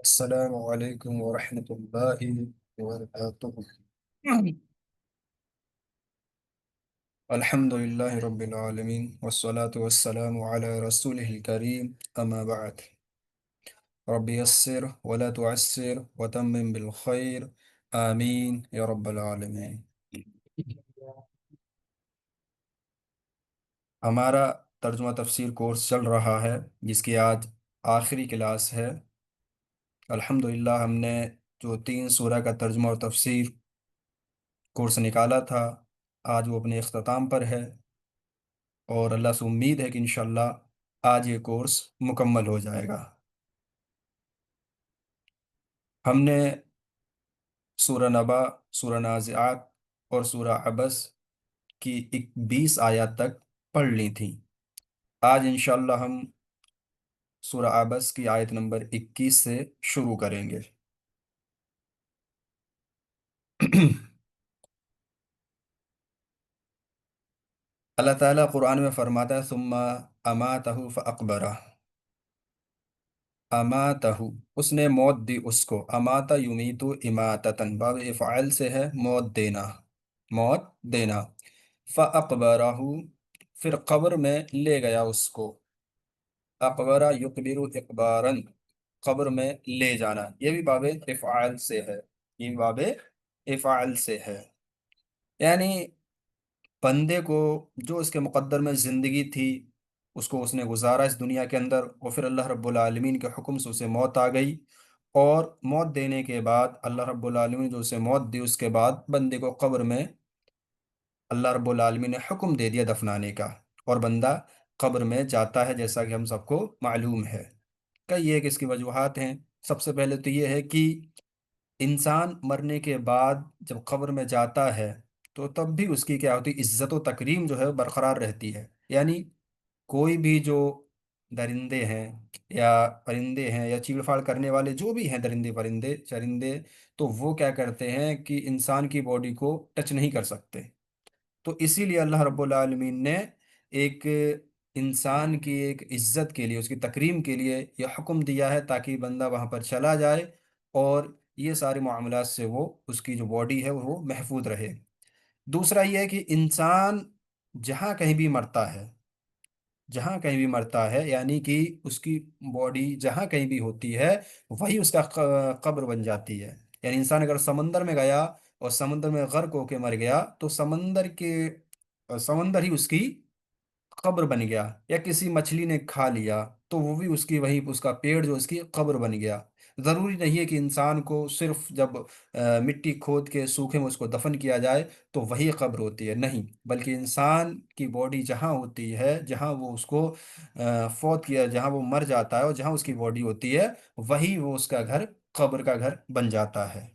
السلام عليكم ورحمة الله وبركاته. الحمد لله رب العالمين والصلاة والسلام على رسوله الكريم أما بعد. رب يسر ولا تعسر وتمم بالخير. آمين يا رب العالمين. ہمارا ترجمہ تفسیر کورس چل رہا ہے جس کی آج آخری کلاس ہے۔ الحمدللہ ہم نے جو 3 سورہ کا ترجمہ اور تفسیر کورس نکالا تھا آج وہ اپنے اختتام پر ہے، اور اللہ سے امید ہے کہ انشاءاللہ آج یہ کورس مکمل ہو جائے گا۔ ہم نے سورہ نبا، سورہ نازعات اور سورہ عبس کی 20 آیات تک پڑھ لی تھیں۔ آج انشاءاللہ ہم سورہ عبس کی آیت نمبر 21 سے شروع کریں گے۔ اللہ تعالیٰ قرآن میں فرماتا ہے ثم اماتہ فاقبرہ۔ اماتہ، اس نے موت دی اس کو۔ اماتا یمیتو اماتتن، باب افعال سے ہے موت دینا، موت دینا۔ فاقبرہ، پھر قبر میں لے گیا اس کو۔ اقبرہ یقبر اقبارن، قبر میں لے جانا، یہ بھی باب افعال سے ہے، یہ بھی باب افعال سے ہے۔ یعنی بندے کو جو اس کے مقدر میں زندگی تھی اس نے گزارا اس دنیا کے اندر، اور پھر اللہ رب العالمین کے حکم سے اسے موت آ گئی، اور موت دینے کے بعد اللہ رب العالمین جو اسے موت دی اس کے بعد بندے کو قبر میں اللہ رب العالمین نے حکم دے دیا دفنانے کا، اور بندہ قبر میں جاتا ہے جیسا کہ ہم سب کو معلوم ہے۔ کئی ایک اس کی وجوہات ہیں۔ سب سے پہلے تو یہ ہے کہ انسان مرنے کے بعد جب قبر میں جاتا ہے تو تب بھی اس کی کیا ہوتی، عزت و تکریم جو ہے برقرار رہتی ہے۔ یعنی کوئی بھی جو درندے ہیں یا پرندے ہیں یا چیڑ پھاڑ کرنے والے جو بھی ہیں، درندے پرندے چرندے، تو وہ کیا کرتے ہیں کہ انسان کی باڈی کو ٹچ نہیں کر سکتے۔ تو اسی لیے اللہ رب العالمین نے ایک انسان کی ایک عزت کے لیے، اس کی تکریم کے لیے یہ حکم دیا ہے تاکہ بندہ وہاں پر چلا جائے اور یہ سارے معاملات سے وہ اس کی جو باڈی ہے وہ محفوظ رہے۔ دوسرا یہ ہے کہ انسان جہاں کہیں بھی مرتا ہے، جہاں کہیں بھی مرتا ہے یعنی کہ اس کی باڈی جہاں کہیں بھی ہوتی ہے وہی اس کا قبر بن جاتی ہے۔ یعنی انسان اگر سمندر میں گیا اور سمندر میں غرق ہو کے مر گیا تو سمندر ہی اس کی قبر بن گیا، یا کسی مچھلی نے کھا لیا تو وہ بھی اس کی وہی اس کا پیڑ جو اس کی قبر بن گیا۔ ضروری نہیں ہے کہ انسان کو صرف جب مٹی کھود کے سوکھے میں اس کو دفن کیا جائے تو وہی قبر ہوتی ہے، نہیں، بلکہ انسان کی باڈی جہاں ہوتی ہے، جہاں وہ اس کو فوت کیا، جہاں وہ مر جاتا ہے اور جہاں اس کی باڈی ہوتی ہے وہی وہ اس کا گھر، قبر کا گھر بن جاتا ہے۔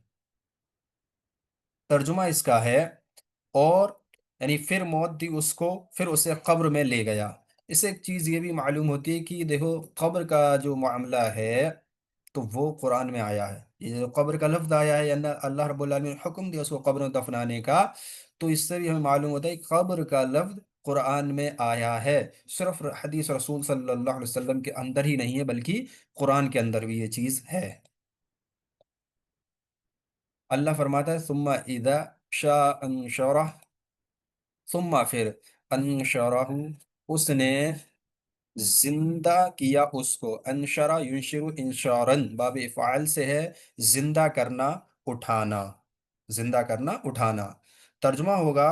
ترجمہ اس کا ہے، اور یعنی پھر موت دی اس کو، پھر اسے قبر میں لے گیا۔ اس سے ایک چیز یہ بھی معلوم ہوتی ہے کہ دیکھو قبر کا جو معاملہ ہے تو وہ قرآن میں آیا ہے، یہ جو قبر کا لفظ آیا ہے، یعنی اللہ رب العالمین نے حکم دیا اس کو قبر میں دفنانے کا، تو اس سے بھی ہمیں معلوم ہوتا ہے کہ قبر کا لفظ قرآن میں آیا ہے، صرف حدیث رسول صلی اللہ علیہ وسلم کے اندر ہی نہیں ہے بلکہ قرآن کے اندر بھی یہ چیز ہے۔ اللہ فرماتا ہے ثم اذا شاء انشرہ، ثم پھر انشرہ، اس نے زندہ کیا اس کو۔ انشرہ ینشر انشارن، باب افعال سے ہے زندہ کرنا، اٹھانا، زندہ کرنا اٹھانا۔ ترجمہ ہوگا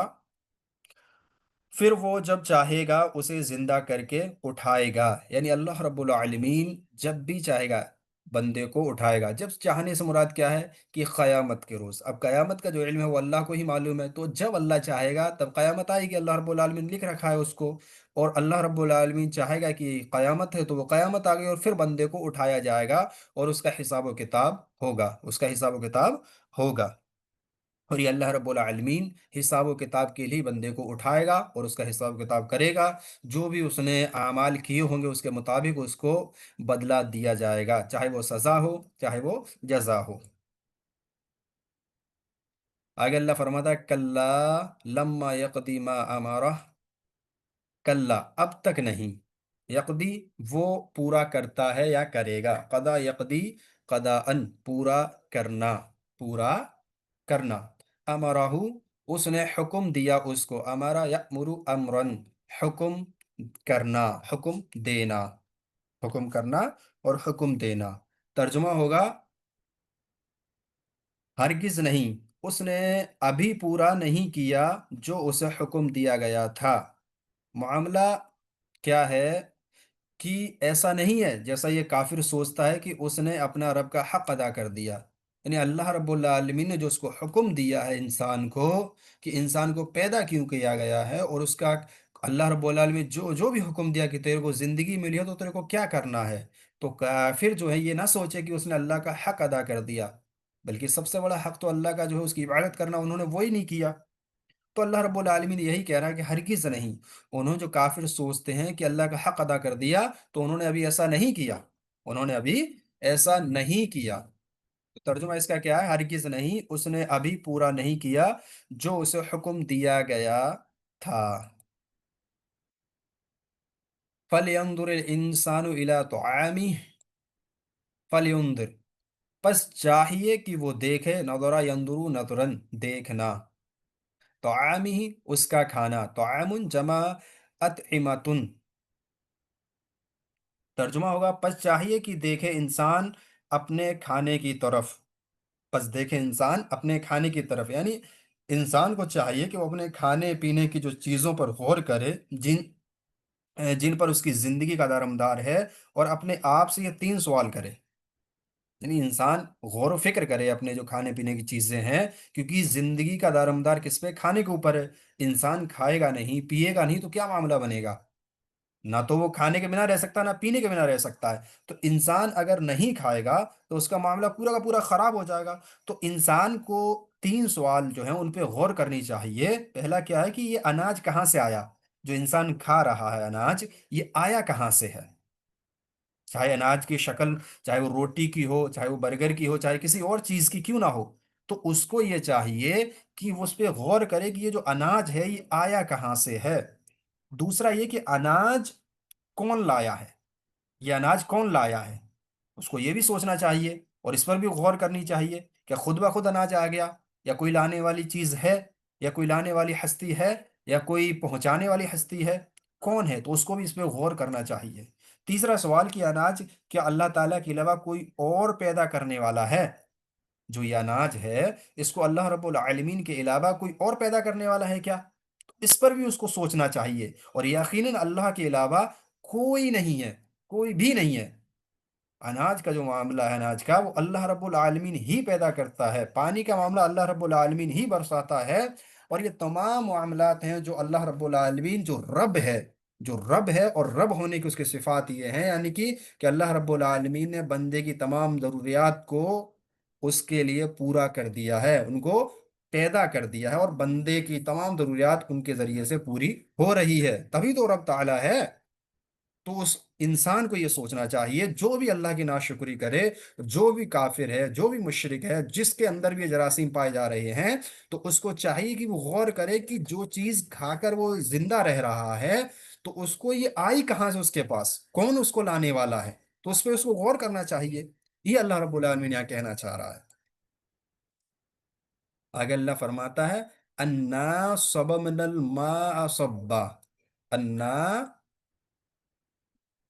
پھر وہ جب چاہے گا اسے زندہ کر کے اٹھائے گا، یعنی اللہ رب العالمین جب بھی چاہے گا بندے کو اٹھائے گا۔ جب چاہنے سے مراد کیا ہے کہ قیامت کے روز، اب قیامت کا جو علم ہے وہ اللہ کو ہی معلوم ہے، تو جب اللہ چاہے گا تب قیامت آئے گی، اللہ رب العالمین لکھ رکھا ہے اس کو، اور اللہ رب العالمین چاہے گا کہ قیامت ہے تو وہ قیامت آ گئی، اور پھر بندے کو اٹھایا جائے گا اور اس کا حساب و کتاب ہوگا، اس کا حساب و کتاب ہوگا۔ اور یہ اللہ رب العالمین حساب و کتاب کے لیے بندے کو اٹھائے گا اور اس کا حساب و کتاب کرے گا، جو بھی اس نے اعمال کیے ہوں گے اس کے مطابق اس کو بدلہ دیا جائے گا، چاہے وہ سزا ہو چاہے وہ جزا ہو۔ آگے اللہ فرماتا ہے کلا لما یقضی ما امرہ، کلا اب تک نہیں، یقضی وہ پورا کرتا ہے یا کرے گا، قضا یقضی قداً پورا کرنا، پورا کرنا، امرہو اس نے حکم دیا اس کو، امرا یأمر امرن حکم کرنا، حکم دینا، حکم کرنا اور حکم دینا۔ ترجمہ ہوگا ہرگز نہیں، اس نے ابھی پورا نہیں کیا جو اسے حکم دیا گیا تھا۔ معاملہ کیا ہے کہ ایسا نہیں ہے جیسا یہ کافر سوچتا ہے کہ اس نے اپنا رب کا حق ادا کر دیا، یعنی اللہ رب العالمین نے جو اس کو حکم دیا ہے انسان کو، کہ انسان کو پیدا کیوں کیا گیا ہے، اور اس کا اللہ رب العالمین جو جو بھی حکم دیا کہ تیرے کو زندگی ملی ہے تو تیرے کو کیا کرنا ہے، تو کافر جو ہے یہ نہ سوچے کہ اس نے اللہ کا حق ادا کر دیا، بلکہ سب سے بڑا حق تو اللہ کا جو ہے اس کی عبادت کرنا، انہوں نے وہی نہیں کیا۔ تو اللہ رب العالمین یہی کہہ رہا ہے کہ ہرگز نہیں، انہوں جو کافر سوچتے ہیں کہ اللہ کا حق ادا کر دیا، تو انہوں نے ابھی ایسا نہیں کیا، انہوں نے ابھی ایسا نہیں کیا۔ تو ترجمہ اس کا کیا ہے؟ ہرگز نہیں، اس نے ابھی پورا نہیں کیا جو اسے حکم دیا گیا تھا۔ فَلْيَنظُرِ الْإِنسَانُ إِلَىٰ طَعَامِهِ، فَلْيَنظُرْ پس چاہیے کہ وہ دیکھے، نظرا ینظرو نظرن دیکھنا، طعامہ اس کا کھانا، طعام جمع اطعمۃ، ترجمہ ہوگا پس چاہیے کہ دیکھے انسان اپنے کھانے کی طرف، پس دیکھے انسان اپنے کھانے کی طرف، یعنی انسان کو چاہیے کہ وہ اپنے کھانے پینے کی جو چیزوں پر غور کرے، جن پر اس کی زندگی کا دارمدار ہے، اور اپنے آپ سے یہ تین سوال کرے، یعنی انسان غور و فکر کرے اپنے جو کھانے پینے کی چیزیں ہیں، کیونکہ زندگی کا دارمدار کس پہ؟ کھانے کے اوپر ہے۔ انسان کھائے گا نہیں، پیے گا نہیں، تو کیا معاملہ بنے گا؟ نہ تو وہ کھانے کے بنا رہ سکتا، نہ پینے کے بنا رہ سکتا ہے۔ تو انسان اگر نہیں کھائے گا تو اس کا معاملہ پورا کا پورا خراب ہو جائے گا۔ تو انسان کو تین سوال جو ہیں ان پہ غور کرنی چاہیے۔ پہلا کیا ہے کہ یہ اناج کہاں سے آیا؟ جو انسان کھا رہا ہے اناج، یہ آیا کہاں سے ہے؟ چاہے اناج کی شکل، چاہے وہ روٹی کی ہو، چاہے وہ برگر کی ہو، چاہے کسی اور چیز کی کیوں نہ ہو، تو اس کو یہ چاہیے کہ وہ اس پہ غور کرے کہ یہ جو اناج ہے یہ آیا کہاں سے ہے۔ دوسرا یہ کہ اناج کون لایا ہے، یہ اناج کون لایا ہے، اس کو یہ بھی سوچنا چاہیے اور اس پر بھی غور کرنی چاہیے، کہ خود بخود اناج آ گیا، یا کوئی لانے والی چیز ہے، یا کوئی لانے والی ہستی ہے، یا کوئی پہنچانے والی ہستی ہے، کون ہے؟ تو اس کو بھی اس پہ غور کرنا چاہیے۔ تیسرا سوال کہ اناج کیا اللہ تعالیٰ کے علاوہ کوئی اور پیدا کرنے والا ہے؟ جو یہ اناج ہے اس کو اللہ رب العالمین کے علاوہ کوئی اور پیدا کرنے والا ہے کیا؟ اس پر بھی اس کو سوچنا چاہیے، اور یقیناً اللہ کے علاوہ کوئی نہیں ہے، کوئی بھی نہیں ہے۔ اناج کا جو معاملہ ہے، اناج کا، وہ اللہ رب العالمین ہی پیدا کرتا ہے، پانی کا معاملہ اللہ رب العالمین ہی برساتا ہے، اور یہ تمام معاملات ہیں جو اللہ رب العالمین جو رب ہے، جو رب ہے، اور رب ہونے کی اس کے صفات یہ ہیں، یعنی کہ اللہ رب العالمین نے بندے کی تمام ضروریات کو اس کے لیے پورا کر دیا ہے، ان کو پیدا کر دیا ہے، اور بندے کی تمام ضروریات ان کے ذریعے سے پوری ہو رہی ہے، تبھی تو رب تعالیٰ ہے۔ تو اس انسان کو یہ سوچنا چاہیے، جو بھی اللہ کی ناشکری کرے، جو بھی کافر ہے، جو بھی مشرک ہے، جس کے اندر بھی یہ جراثیم پائے جا رہے ہیں، تو اس کو چاہیے کہ وہ غور کرے کہ جو چیز کھا کر وہ زندہ رہ رہا ہے، تو اس کو یہ آئی کہاں سے، اس کے پاس کون اس کو لانے والا ہے، تو اس پہ اس کو غور کرنا چاہیے۔ یہ اللہ رب العالمین یہاں کہنا چاہ رہا ہے۔ آگے اللہ فرماتا ہے انا صببنا الماء صبا، انا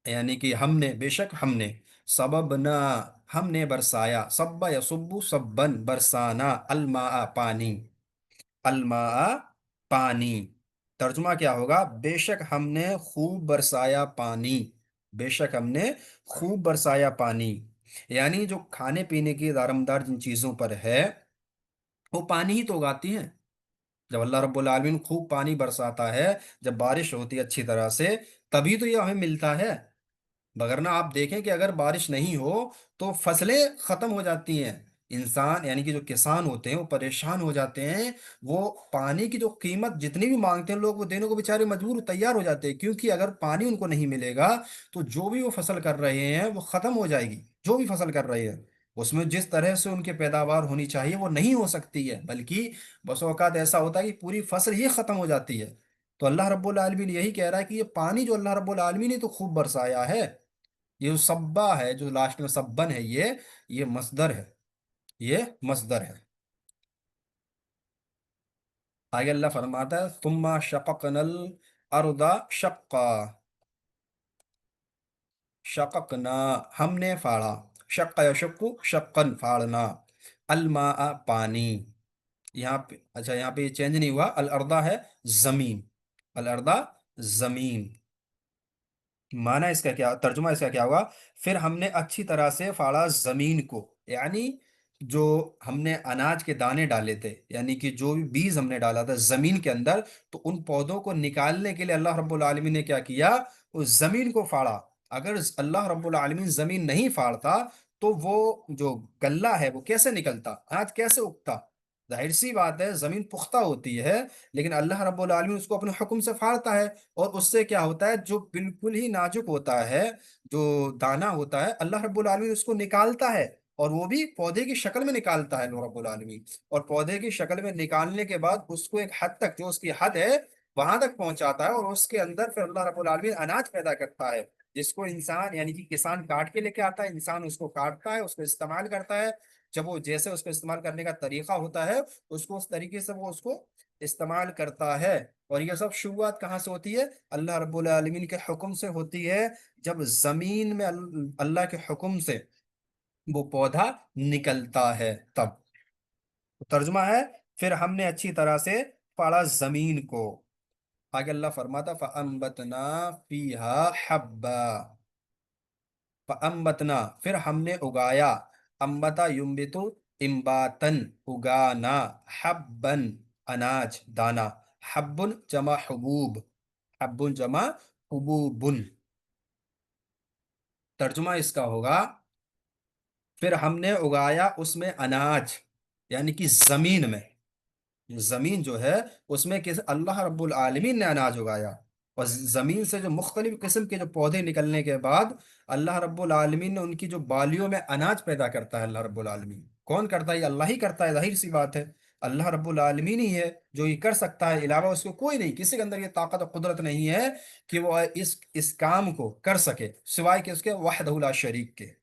یعنی کہ ہم نے، بے شک ہم نے، سببنا ہم نے برسایا، سبا یسبو سبن برسانا، الماء پانی، الماء پانی، ترجمہ کیا ہوگا؟ بے شک ہم نے خوب برسایا پانی، بے شک ہم نے خوب برسایا پانی، یعنی جو کھانے پینے کی دارمدار جن چیزوں پر ہے وہ پانی ہی تو اگاتی ہیں۔ جب اللہ رب العالمین خوب پانی برساتا ہے، جب بارش ہوتی ہے اچھی طرح سے، تبھی تو یہ ہمیں ملتا ہے، وگرنہ آپ دیکھیں کہ اگر بارش نہیں ہو تو فصلیں ختم ہو جاتی ہیں، انسان یعنی کہ جو کسان ہوتے ہیں وہ پریشان ہو جاتے ہیں، وہ پانی کی جو قیمت جتنی بھی مانگتے ہیں لوگ وہ دینے کو بیچارے مجبور تیار ہو جاتے ہیں، کیونکہ اگر پانی ان کو نہیں ملے گا تو جو بھی وہ فصل کر رہے ہیں وہ ختم ہو جائے گی، جو بھی فصل کر رہے ہیں اس میں جس طرح سے ان کے پیداوار ہونی چاہیے وہ نہیں ہو سکتی ہے، بلکہ بس اوقات ایسا ہوتا ہے کہ پوری فصل ہی ختم ہو جاتی ہے۔ تو اللہ رب العالمین یہی کہہ رہا ہے کہ یہ پانی جو اللہ رب العالمین نے تو خوب برسایا ہے، ये जो सब्बा है, जो लास्ट में सब्बन है, ये मसदर है, ये मसदर है। आगे अल्लाह फरमाता है तुम्मा शक़क़नल अर्दा शक्का, शककना हमने फाड़ा, शक्का यशक्कु शक्कन फाड़ना, अलमा पानी। यहाँ पे अच्छा, यहाँ पे ये चेंज नहीं हुआ, अल अर्दा है जमीन, अल अर्दा जमीन। माना इसका क्या, तर्जुमा इसका क्या होगा, फिर हमने अच्छी तरह से फाड़ा जमीन को, यानी जो हमने अनाज के दाने डाले थे, यानी कि जो भी बीज हमने डाला था जमीन के अंदर, तो उन पौधों को निकालने के लिए अल्लाह रब्बुल आलमीन ने क्या किया, उस जमीन को फाड़ा। अगर अल्लाह रब्बुल आलमीन जमीन नहीं फाड़ता तो वो जो गल्ला है वो कैसे निकलता, अनाज कैसे उगता। जाहिर सी बात है, जमीन पुख्ता होती है, लेकिन अल्लाह रब्बुल आलमीन उसको अपने हुक्म से फाड़ता है, और उससे क्या होता है, जो बिल्कुल ही नाजुक होता है, जो दाना होता है, अल्लाह रब्बुल आलमीन उसको निकालता है, और वो भी पौधे की शक्ल में निकालता है अल्लाह रब्बुल आलमीन। और पौधे की शक्ल में निकालने के बाद उसको एक हद तक, जो उसकी हद है वहां तक पहुंचाता है, और उसके अंदर फिर अल्लाह रब्बुल आलमीन अनाज पैदा करता है, जिसको इंसान यानी कि किसान काट के लेके आता है, इंसान उसको काटता है, उसको इस्तेमाल करता है। जब वो जैसे उसको इस्तेमाल करने का तरीका होता है, उसको उस तरीके से वो उसको इस्तेमाल करता है। और ये सब शुरुआत कहाँ से होती है, अल्लाह रब्बुल आलमीन के हुक्म से होती है। जब जमीन में अल्लाह के हुक्म से वो पौधा निकलता है तब। तो तर्जुमा है, फिर हमने अच्छी तरह से फाड़ा जमीन को। आगे अल्लाह फरमाता फअंबतना फीहा हब्बा, फअंबतना फिर हमने उगाया, अंबता युम्बितु इम्बातन उगाना, हब्बन अनाज दाना, हब्बुन जमा हुबूब, हब्बुन जमा हुबूबुन। तर्जुमा इसका होगा, फिर हमने उगाया उसमें अनाज, यानी कि जमीन में, जमीन जो है उसमें किस अल्लाह रब्बुल आलमीन ने अनाज उगाया। और जमीन से जो मुख्तलिफ किस्म के जो पौधे निकलने के बाद अल्लाह रब्बुल आलमीन ने उनकी जो बालियों में अनाज पैदा करता है, अल्लाह रब्बुल आलमीन कौन करता है, ये अल्लाह ही करता है, जाहिर सी बात है। अल्लाह रब्बुल आलमीन ही है जो ये कर सकता है, अलावा उसको कोई नहीं, किसी के अंदर ये ताकत और कुदरत नहीं है कि वो इस काम को कर सके, सिवाय कि उसके वहदहु ला शरीक के।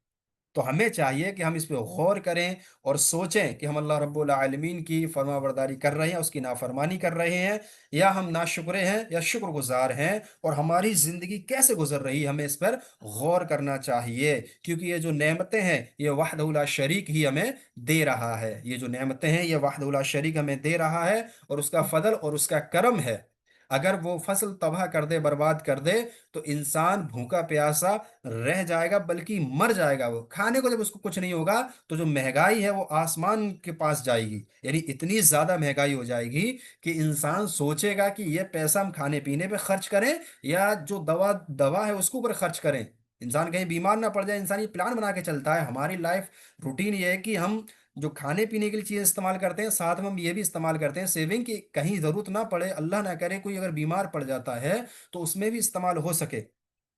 तो हमें चाहिए कि हम इस पे गौर करें और सोचें कि हम अल्लाह रब्बुल आलमीन की फरमाबरदारी कर रहे हैं, उसकी नाफरमानी कर रहे हैं, या हम नाशुक्रे हैं या शुक्रगुजार हैं, और हमारी ज़िंदगी कैसे गुजर रही है, हमें इस पर गौर करना चाहिए। क्योंकि ये जो नेमतें हैं ये वहदहु ला शरीक ही हमें दे रहा है, ये जो नेमतें हैं ये वहदहु ला शरीक हमें दे रहा है, और उसका फजल और उसका करम है। अगर वो फसल तबाह कर दे, बर्बाद कर दे, तो इंसान भूखा प्यासा रह जाएगा, बल्कि मर जाएगा। वो खाने को जब उसको कुछ नहीं होगा, तो जो महंगाई है वो आसमान के पास जाएगी, यानी इतनी ज्यादा महंगाई हो जाएगी कि इंसान सोचेगा कि ये पैसा हम खाने पीने पे खर्च करें या जो दवा दवा है उसके ऊपर खर्च करें। इंसान कहीं बीमार ना पड़ जाए, इंसान ये प्लान बना के चलता है। हमारी लाइफ रूटीन ये है कि हम जो खाने पीने के लिए चीज़ इस्तेमाल करते हैं, साथ में हम ये भी इस्तेमाल करते हैं सेविंग, की कहीं ज़रूरत ना पड़े, अल्लाह ना करे कोई अगर बीमार पड़ जाता है तो उसमें भी इस्तेमाल हो सके,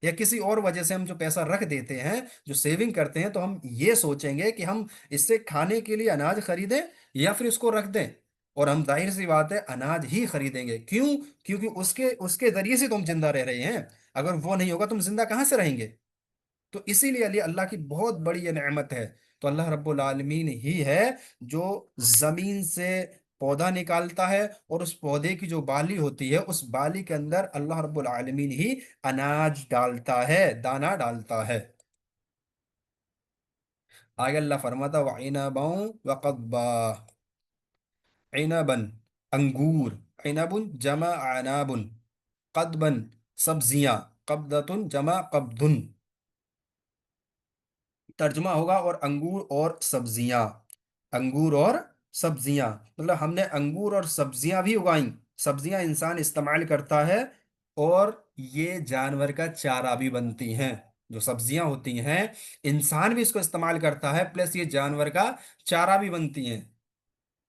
या किसी और वजह से हम जो पैसा रख देते हैं, जो सेविंग करते हैं, तो हम ये सोचेंगे कि हम इससे खाने के लिए अनाज खरीदें या फिर इसको रख दें। और हम जाहिर सी बात है अनाज ही खरीदेंगे, क्यों, क्योंकि उसके उसके जरिए से तुम जिंदा रह रहे हैं। अगर वो नहीं होगा तुम जिंदा कहाँ से रहेंगे। तो इसीलिए अली अल्लाह की बहुत बड़ी ये नेमत है। तो अल्लाह रब्बुल आलमीन ही है जो जमीन से पौधा निकालता है, और उस पौधे की जो बाली होती है उस बाली के अंदर अल्लाह रब्बुल आलमीन ही अनाज डालता है, दाना डालता है। आगे अल्लाह फरमाता व इनबा व कद्बा, इनबन अंगूर, इनबुन जमा अनाबुन, कद्बन सब्जियां, कब्दतुन जमा कब्दुन। तर्जुमा होगा और अंगूर और सब्जियां, अंगूर और सब्जियां, मतलब हमने अंगूर और सब्जियां भी उगाई। सब्जियां इंसान इस्तेमाल करता है, और ये जानवर का चारा भी बनती हैं। जो सब्जियां होती हैं इंसान भी इसको इस्तेमाल करता है, प्लस ये जानवर का चारा भी बनती हैं।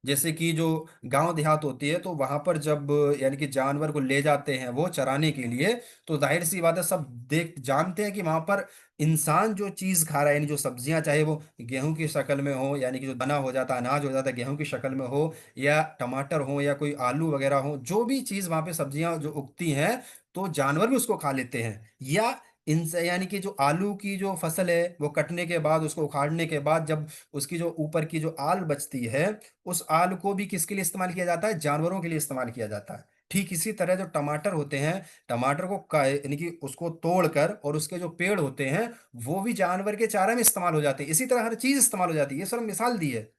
जैसे कि जो गांव देहात होती है, तो वहां पर जब यानी कि जानवर को ले जाते हैं वो चराने के लिए, तो जाहिर सी बात है सब देख जानते हैं कि वहां पर इंसान जो चीज खा रहा है, यानी जो सब्जियां, चाहे वो गेहूं की शक्ल में हो, यानी कि जो दाना हो जाता है, अनाज हो जाता है गेहूं की शक्ल में हो, या टमाटर हो, या कोई आलू वगैरह हो, जो भी चीज वहां पे सब्जियां जो उगती हैं, तो जानवर भी उसको खा लेते हैं। या ان से यानी कि जो आलू की जो फसल है वो कटने के बाद, उसको उखाड़ने के बाद, जब उसकी जो ऊपर की जो आल बचती है, उस आल को भी किसके लिए इस्तेमाल किया जाता है? जानवरों के लिए इस्तेमाल किया जाता है। ठीक इसी तरह जो टमाटर होते हैं, टमाटर को यानी कि उसको तोड़कर और उसके जो पेड़ होते हैं वो भी जानवर के चारे में इस्तेमाल हो जाते हैं। इसी तरह हर चीज इस्तेमाल हो जाती है। ये सिर्फ मिसाल दी है।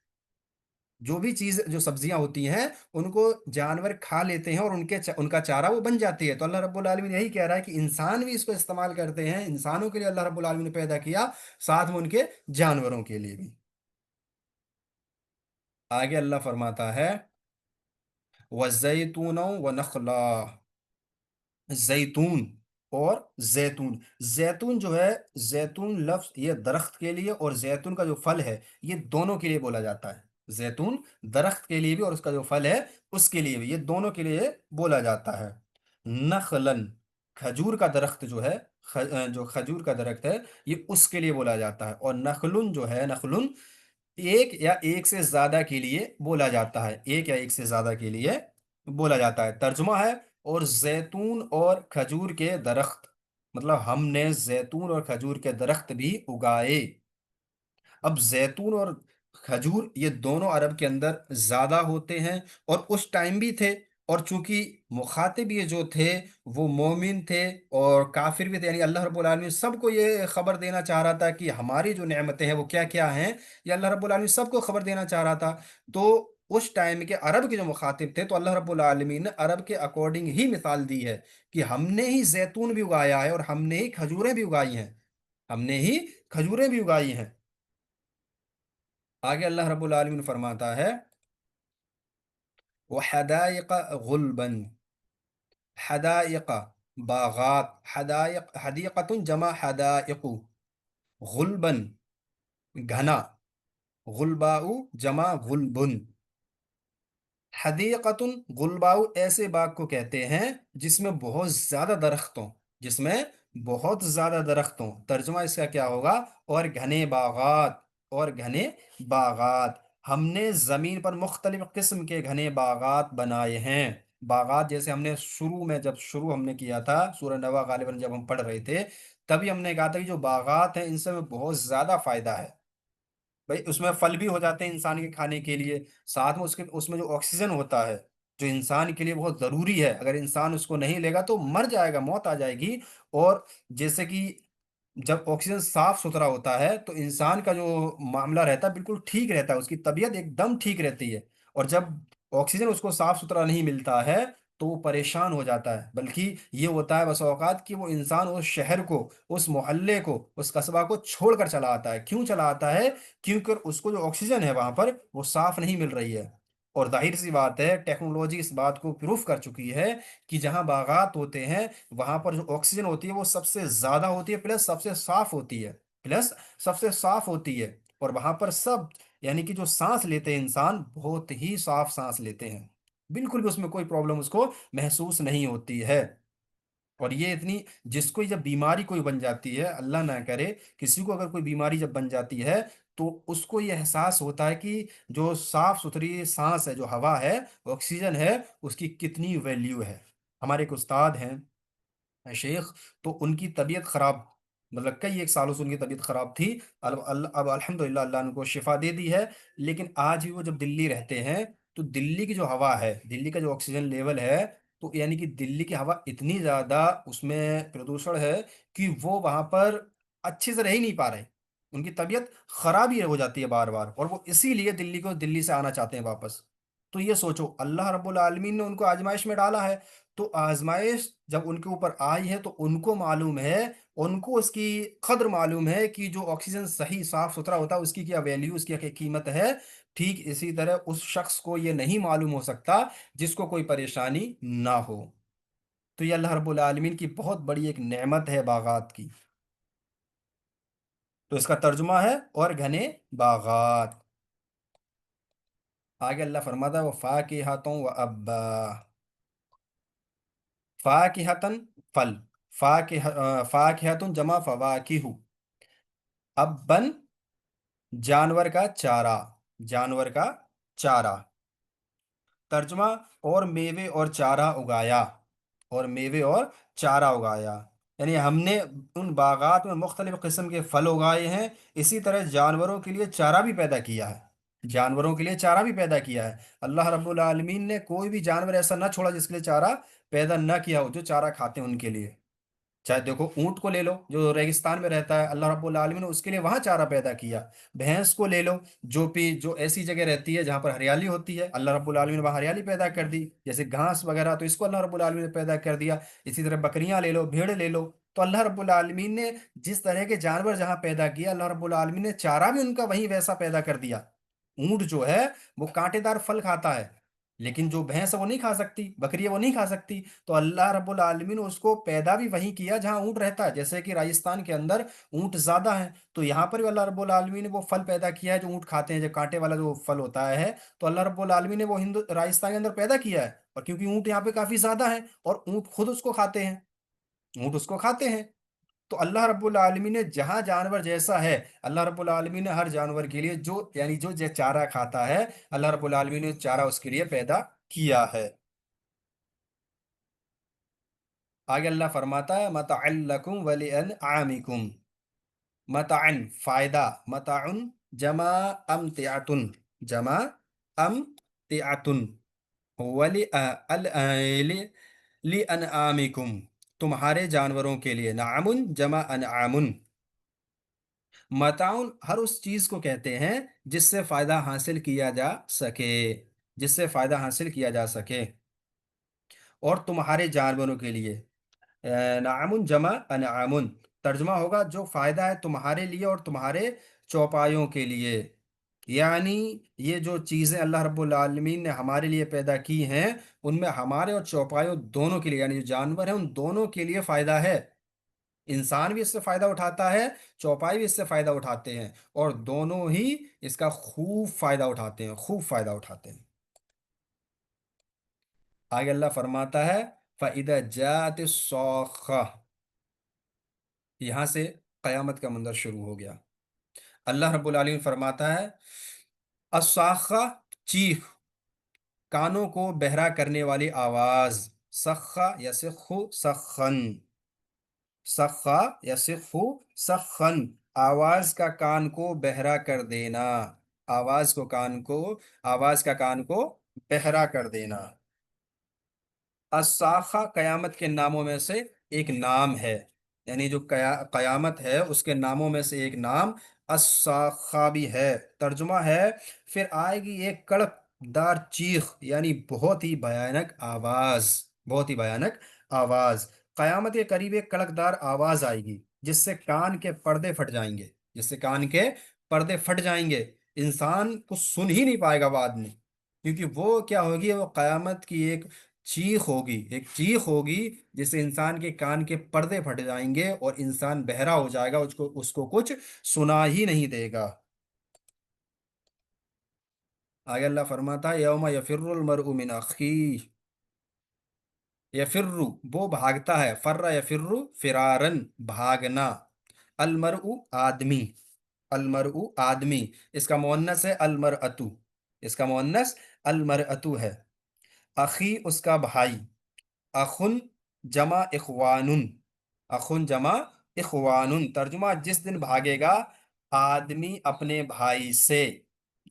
जो भी चीज, जो सब्जियां होती हैं, उनको जानवर खा लेते हैं और उनका चारा वो बन जाती है। तो अल्लाह रब्बुल आलमीन यही कह रहा है कि इंसान भी इसको इस्तेमाल करते हैं, इंसानों के लिए अल्लाह रब्बुल आलमीन ने पैदा किया, साथ में उनके जानवरों के लिए भी। आगे अल्लाह फरमाता है, वज़ैतून व नखला, जैतून और जैतून। जैतून जो है, जैतून लफ्ज ये दरख्त के लिए और जैतून का जो फल है ये दोनों के लिए बोला जाता है। जैतून दरख्त के लिए भी और उसका जो फल है उसके लिए भी, ये दोनों के लिए बोला जाता है। नखलन, खजूर का दरख्त जो है, जो खजूर का दरख्त है ये उसके लिए बोला जाता है। और नखलुन जो है, नखलुन एक या एक से ज्यादा के लिए बोला जाता है, एक या एक से ज्यादा के लिए बोला जाता है। तर्जुमा है, और जैतून और खजूर के दरख्त, मतलब हमने जैतून और खजूर के दरख्त भी उगाए। अब जैतून और खजूर ये दोनों अरब के अंदर ज्यादा होते हैं और उस टाइम भी थे। और चूंकि मुखातिब ये जो थे वो मोमिन थे और काफिर भी थे, यानी अल्लाह रब्बुल आलमीन सबको ये खबर देना चाह रहा था कि हमारी जो नेमतें हैं वो क्या क्या हैं, ये अल्लाह रब्बुल आलमीन सबको खबर देना चाह रहा था। तो उस टाइम के अरब के जो मुखातिब थे, तो अल्लाह रब्बुल आलमीन ने अरब के अकॉर्डिंग ही मिसाल दी है कि हमने ही जैतून भी उगाया है और हमने ही खजूरें भी उगाई हैं, हमने ही खजूरें भी उगाई हैं। आगे अल्लाह रब्बुल आलमीन फरमाता है, वहदाइक गुलबन, हदाइक बागात, हदाइक हदीकतुन जमा हदाइकु, गुलबन घना, गुलबाउ जमा गुलबुन। हदीकतुन, गुलबाउ ऐसे बाग को कहते हैं जिसमें बहुत ज्यादा दरख्त हों, जिसमें बहुत ज्यादा दरख्त हों। तर्जुमा इसका क्या होगा? और घने बागात, और घने बागात, हमने जमीन पर मुख्तलिफ किस्म के घने बागात बनाए हैं। बागात जैसे हमने शुरू में, जब शुरू हमने किया था सूरह नवा, गालिबन जब हम पढ़ रहे थे, तभी हमने कहा था कि जो बागात हैं इनसे हमें बहुत ज्यादा फायदा है। भाई उसमें फल भी हो जाते हैं इंसान के खाने के लिए, साथ में उसके उसमें जो ऑक्सीजन होता है जो इंसान के लिए बहुत ज़रूरी है, अगर इंसान उसको नहीं लेगा तो मर जाएगा, मौत आ जाएगी। और जैसे कि जब ऑक्सीजन साफ सुथरा होता है तो इंसान का जो मामला रहता है बिल्कुल ठीक रहता है, उसकी तबीयत एकदम ठीक रहती है। और जब ऑक्सीजन उसको साफ सुथरा नहीं मिलता है तो वो परेशान हो जाता है। बल्कि ये होता है बस औकात कि वो इंसान उस शहर को, उस मोहल्ले को, उस कस्बा को छोड़कर चला आता है। क्यों चला आता है? क्योंकि उसको जो ऑक्सीजन है वहां पर वो साफ नहीं मिल रही है। और जाहिर सी बात है, टेक्नोलॉजी इस बात को प्रूफ कर चुकी है कि जहां बागात होते हैं वहां पर जो ऑक्सीजन होती है वो सबसे ज्यादा होती है, प्लस सबसे साफ होती है, प्लस सबसे साफ होती है। और वहां पर सब, यानी कि जो सांस लेते हैं इंसान, बहुत ही साफ सांस लेते हैं, बिल्कुल भी उसमें कोई प्रॉब्लम उसको महसूस नहीं होती है। और ये इतनी, जिसको जब बीमारी कोई बन जाती है, अल्लाह ना करे, किसी को अगर कोई बीमारी जब बन जाती है तो उसको ये एहसास होता है कि जो साफ सुथरी सांस है, जो हवा है, ऑक्सीजन है, उसकी कितनी वैल्यू है। हमारे एक उस्ताद हैं शेख, तो उनकी तबीयत खराब, मतलब कई एक सालों से उनकी तबीयत खराब थी। अब अल्हम्दुलिल्लाह अल्लाह ने उनको शिफा दे दी है। लेकिन आज भी वो जब दिल्ली रहते हैं तो दिल्ली की जो हवा है, दिल्ली का जो ऑक्सीजन लेवल है, तो यानी कि दिल्ली की हवा इतनी ज़्यादा उसमें प्रदूषण है कि वो वहाँ पर अच्छे से रह ही नहीं पा रहे। उनकी तबीयत खराब ही हो जाती है बार बार, और वो इसीलिए दिल्ली से आना चाहते हैं वापस। तो ये सोचो, अल्लाह रब्बुल आलमीन ने उनको आजमाइश में डाला है। तो आजमाइश जब उनके ऊपर आई है तो उनको मालूम है, उनको उसकी कद्र मालूम है कि जो ऑक्सीजन सही साफ सुथरा होता है उसकी क्या वैल्यू, उसकी क्या कीमत है। ठीक इसी तरह उस शख्स को ये नहीं मालूम हो सकता जिसको कोई परेशानी ना हो। तो ये अल्लाह रब्बुल आलमीन की बहुत बड़ी एक नेमत है बागात की। तो इसका तर्जुमा है और घने बागात। आगे अल्लाह फरमाता है, वो फाकिहतों व अब्बा, फाकिहतन फल, फाकिहतुन जमा फवाकिहु, अब्बन जानवर का चारा, जानवर का चारा। तर्जुमा, और मेवे और चारा उगाया, और मेवे और चारा उगाया। یعنی ہم نے ان باغات میں مختلف قسم کے پھل اگائے ہیں، اسی طرح جانوروں کے لیے چارہ بھی پیدا کیا ہے، جانوروں کے لیے چارہ بھی پیدا کیا ہے۔ اللہ رب العالمین نے کوئی بھی جانور ایسا نہ چھوڑا جس کے لیے چارہ پیدا نہ کیا ہو، جو چارہ کھاتے ہیں ان کے لیے۔ چاہے دیکھو اونٹ کو لے لو جو ریگستان میں رہتا ہے، اللہ رب العالمین نے اس کے لیے وہاں چارہ پیدا کیا۔ بھینس کو لے لو جو ایسی جگہ رہتی ہے جہاں پر ہریالی ہوتی ہے، اللہ رب العالمین نے وہاں ہریالی پیدا کر دی، جیسے گھاس وغیرہ، تو اس کو اللہ رب العالمین نے پیدا کر دیا۔ اسی طرح بکریاں لے لو، بھیڑ لے لو، تو اللہ رب العالمین نے جس طرح کے جانور جہاں پیدا کیا، اللہ رب العالمین نے چارہ بھی ان کا وہیں ویسا پیدا کر دیا۔ اونٹ جو ہے وہ کانٹے دار پھل کھاتا ہے، لیکن جو بھینس ہے وہ نہیں کھا سکتی، بکری ہے وہ نہیں کھا سکتی۔ تو اللہ رب العالمین نے اس کو پیدا بھی وہیں کیا جہاں اونٹ رہتا ہے، جیسے کہ راجستھان کے اندر اونٹ زیادہ ہیں، تو یہاں پر بھی اللہ رب العالمین نے وہ پھل پیدا کیا ہے جو اونٹ کھاتے ہیں، جو کانٹے والا جو پھل ہوتا ہے، تو اللہ رب العالمین نے وہ راجستھان کے اندر پیدا کیا ہے، اور کیونکہ اونٹ یہاں پہ کافی زیادہ ہیں اور اونٹ خود اس کو کھاتے ہیں، اونٹ اس کو کھاتے ہیں، تو اللہ رب العالمین نے جہاں جانور جیسا ہے، اللہ رب العالمین نے ہر جانور کے لیے جو یعنی جو چارہ کھاتا ہے، اللہ رب العالمین نے چارہ اس کے لیے پیدا کیا ہے۔ آگے اللہ فرماتا ہے متاع لکم ولانعامکم، متعن فائدہ، متعن جمع امتعتن، جمع امتعتن، ولی لانعامکم تمہارے جانوروں کے لیے، نعم جمع انعام، متعن ہر اس چیز کو کہتے ہیں جس سے فائدہ حاصل کیا جا سکے، جس سے فائدہ حاصل کیا جا سکے، اور تمہارے جانوروں کے لیے، نعم جمع انعام، ترجمہ ہوگا جو فائدہ ہے تمہارے لیے اور تمہارے چوپایوں کے لیے، یعنی یہ جو چیزیں اللہ رب العالمین نے ہمارے لیے پیدا کی ہیں، ان میں ہمارے اور چوپایوں دونوں کے لیے، یعنی جو جانور ہیں ان دونوں کے لیے فائدہ ہے۔ انسان بھی اس سے فائدہ اٹھاتا ہے، چوپائی بھی اس سے فائدہ اٹھاتے ہیں، اور دونوں ہی اس کا خوب فائدہ اٹھاتے ہیں، خوب فائدہ اٹھاتے ہیں۔ آگے اللہ فرماتا ہے فَإِذَا جَاءَتِ الصَّاخَّةُ، یہاں سے قیامت کا منظر شروع ہو گیا۔ اللہ رب العالمین فرماتا ہے الصاخہ، چیخ، کانوں کو بہرا کرنے والی آواز، سخا یسخ سخن، سخا یسخ سخن، آواز کا کان کو بہرا کر دینا، آواز کو کان کو، آواز کا کان کو بہرا کر دینا۔ الصاخہ قیامت کے ناموں میں سے ایک نام ہے، یعنی جو قیامت ہے اس کے ناموں میں سے ایک نام الصاخہ بھی ہے، ترجمہ ہے پھر آئے گی ایک کڑک دار چیخ، یعنی بہت ہی بھیانک آواز، بہت ہی بھیانک آواز۔ قیامت کے قریب ایک کڑک دار آواز آئے گی جس سے کان کے پردے پھٹ جائیں گے، جس سے کان کے پردے پھٹ جائیں گے، انسان کو سن ہی نہیں پائے گا وہ آدمی، کیونکہ وہ کیا ہوگی، وہ قیامت کی ایک چیخ ہوگی، ایک چیخ ہوگی جس سے انسان کے کان کے پردے پھٹ جائیں گے اور انسان بہرا ہو جائے گا، اس کو کچھ سنا ہی نہیں دے گا۔ آگے اللہ فرماتا ہے یوم یفر المرء من اخیہ، یفر وہ بھاگتا ہے، فر یفر فرارن بھاگنا، المرء آدمی، المرء آدمی، اس کا مؤنث ہے المرأتو، اس کا مؤنث المرأتو ہے، اخی اس کا بھائی، اخن جمع اخوانن، اخن جمع اخوانن، ترجمہ جس دن بھاگے گا آدمی اپنے بھائی سے،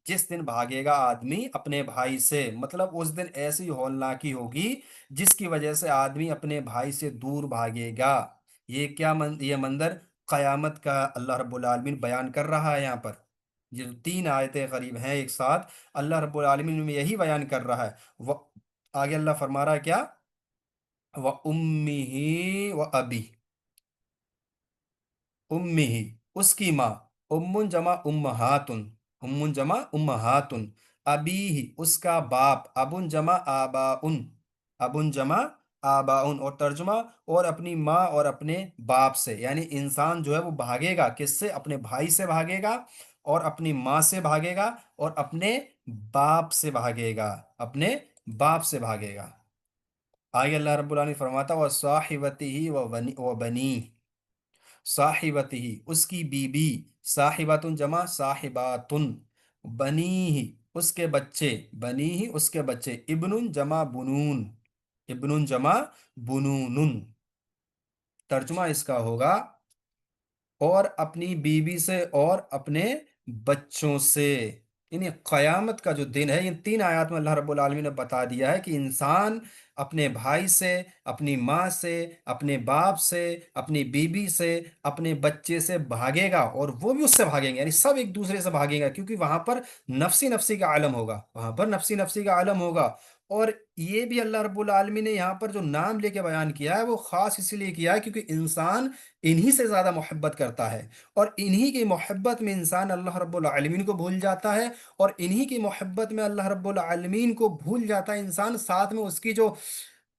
جس دن بھاگے گا آدمی اپنے بھائی سے، مطلب اس دن ایسی ہولناکی ہوگی جس کی وجہ سے آدمی اپنے بھائی سے دور بھاگے گا۔ یہ کیا یہ منظر قیامت کا اللہ رب العالمین بیان کر رہا ہے یہاں پر، یہ جو تین آیتیں قریب ہیں ایک ساتھ، اللہ رب العالمین میں یہی بیان کر رہا ہے۔ وہ آگے اللہ فرما رہا ہے کیا، وَأُمِّهِ وَأَبِيهِ، امی، اس کی ماں، امن جمع امہاتن، امن جمع امہاتن، ابی، اس کا باپ، ابن جمع آباؤن، ابن جمع آباؤن، اور ترجمہ اور اپنی ماں اور اپنے باپ سے، یعنی انسان جو ہے وہ بھاگے گا کس سے، اپنے بھائی سے بھاگے گا، اور اپنی ماں سے بھاگے گا، اور اپنے باپ سے بھاگے گا، اپنے باپ سے بھاگے گا۔ آگے اللہ رب العالمین فرماتا وَصَاحِبَتِهِ وَبَنِيهِ، صاحبتہ اس کی بیوی، صاحباتن جمع صاحباتن، بنی اس کے بچے، بنی اس کے بچے، ابن جمع بنون، ابن جمع بنون، तर्जुमा इसका होगा और अपनी बीवी से और अपने बच्चों से। यानी क़यामत का जो दिन है, इन तीन आयत में अल्लाह रब्बुल आलमीन ने बता दिया है कि इंसान अपने भाई से, अपनी माँ से, अपने बाप से, अपनी बीवी से, अपने बच्चे से भागेगा, और वो भी उससे भागेंगे, यानी सब एक दूसरे से भागेगा, क्योंकि वहां पर नफसी नफसी का आलम होगा, वहां पर नफसी नफसी का आलम होगा। और ये भी अल्लाह रब्बुल आलमीन ने यहाँ पर जो नाम लेके बयान किया है वो खास इसलिए किया है क्योंकि इंसान इन्हीं से ज़्यादा मोहब्बत करता है, और इन्हीं की मोहब्बत में इंसान अल्लाह रब्बुल आलमीन को भूल जाता है, और इन्हीं की मोहब्बत में अल्लाह रब्बुल आलमीन को भूल जाता है इंसान, साथ में उसकी जो